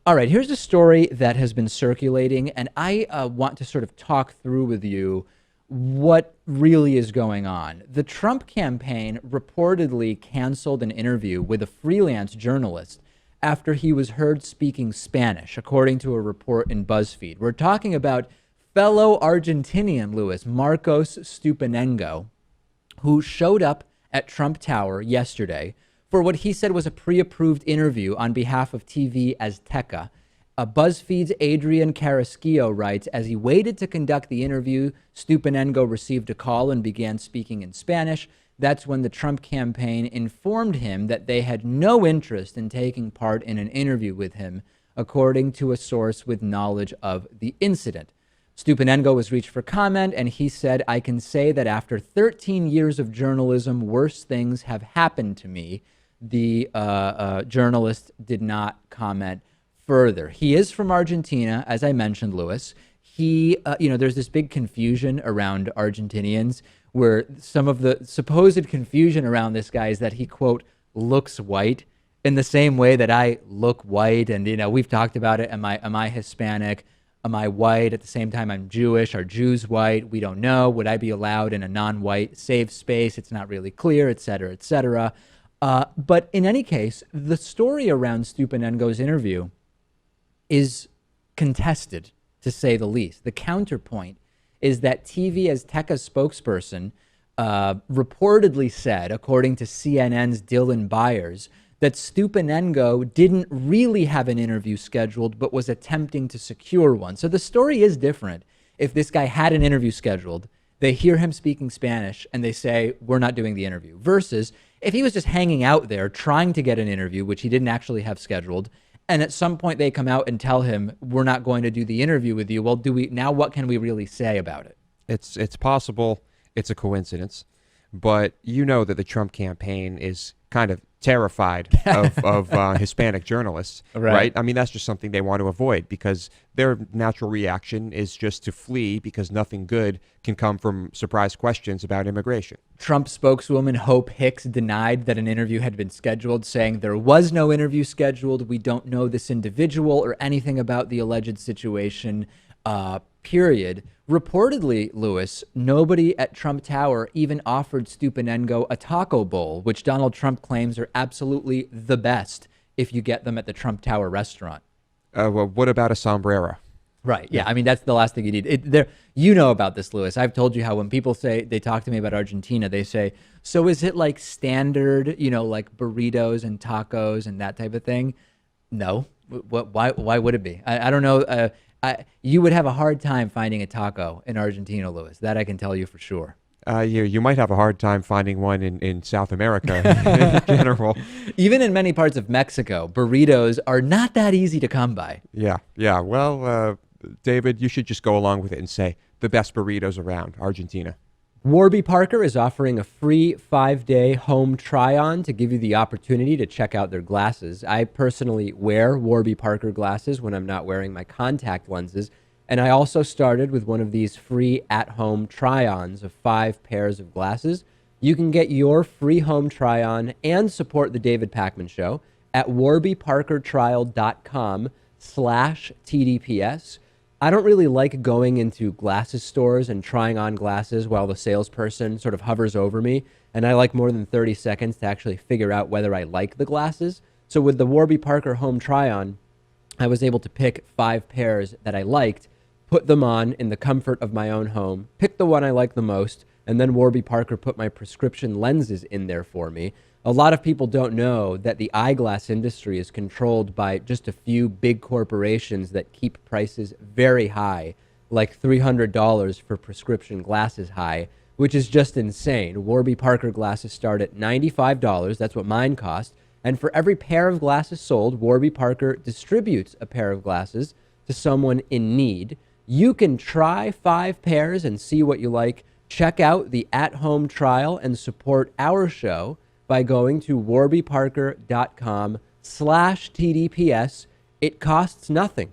All right, here's a story that has been circulating, and I want to sort of talk through with you what really is going on. The Trump campaign reportedly canceled an interview with a freelance journalist after he was heard speaking Spanish, according to a report in BuzzFeed. We're talking about fellow Argentinian, Louis, Marcos Stupenengo, who showed up at Trump Tower yesterday for what he said was a pre-approved interview on behalf of TV Azteca. BuzzFeed's Adrian Carrasquillo writes, as he waited to conduct the interview, Stupenengo received a call and began speaking in Spanish. That's when the Trump campaign informed him that they had no interest in taking part in an interview with him, according to a source with knowledge of the incident. Stupenengo was reached for comment, and he said, I can say that after 13 years of journalism, worse things have happened to me. The journalist did not comment further. He is from Argentina, as I mentioned, Louis. There's this big confusion around Argentinians where some of the supposed confusion around this guy is that he, quote, looks white in the same way that I look white. And, we've talked about it. Am I Hispanic? Am I white? At the same time, I'm Jewish. Are Jews white? We don't know. Would I be allowed in a non-white safe space? It's not really clear, et cetera, et cetera. But in any case, the story around Stupenengo's interview is contested, to say the least. The counterpoint is that TV Azteca's spokesperson reportedly said, according to CNN's Dylan Byers, that Stupenengo didn't really have an interview scheduled, but was attempting to secure one. So the story is different. If this guy had an interview scheduled, they hear him speaking Spanish, and they say, we're not doing the interview. Versus if he was just hanging out there trying to get an interview, which he didn't actually have scheduled, and at some point they come out and tell him, we're not going to do the interview with you. Well, what can we really say about it? It's possible it's a coincidence, but you know that the Trump campaign is kind of terrified of Hispanic journalists, right? I mean, that's just something they want to avoid because their natural reaction is just to flee because nothing good can come from surprise questions about immigration. Trump spokeswoman Hope Hicks denied that an interview had been scheduled, saying there was no interview scheduled. We don't know this individual or anything about the alleged situation, period. Reportedly, Louis, nobody at Trump Tower even offered Stupenengo a taco bowl, which Donald Trump claims are absolutely the best if you get them at the Trump Tower restaurant. Well, what about a sombrero? Right. Yeah. I mean, that's the last thing you need. You know about this, Louis. I've told you how when people say they talk to me about Argentina, they say, so is it like standard, like burritos and tacos and that type of thing? No. Why would it be? I don't know. You would have a hard time finding a taco in Argentina, Louis. That I can tell you for sure. You might have a hard time finding one in South America in general. Even in many parts of Mexico, burritos are not that easy to come by. Yeah. Well, David, you should just go along with it and say the best burritos around Argentina. Warby Parker is offering a free 5-day home try-on to give you the opportunity to check out their glasses. I personally wear Warby Parker glasses when I'm not wearing my contact lenses, and I also started with one of these free at-home try-ons of 5 pairs of glasses. You can get your free home try-on and support the David Pakman Show at warbyparkertrial.com/TDPS. I don't really like going into glasses stores and trying on glasses while the salesperson sort of hovers over me, and I like more than 30 seconds to actually figure out whether I like the glasses. So with the Warby Parker home try-on, I was able to pick 5 pairs that I liked, put them on in the comfort of my own home, pick the one I like the most, and then Warby Parker put my prescription lenses in there for me. A lot of people don't know that the eyeglass industry is controlled by just a few big corporations that keep prices very high, like $300 for prescription glasses high, which is just insane. Warby Parker glasses start at $95. That's what mine cost. And for every pair of glasses sold, Warby Parker distributes a pair of glasses to someone in need. You can try 5 pairs and see what you like. Check out the at-home trial and support our show by going to warbyparker.com/TDPS. It costs nothing.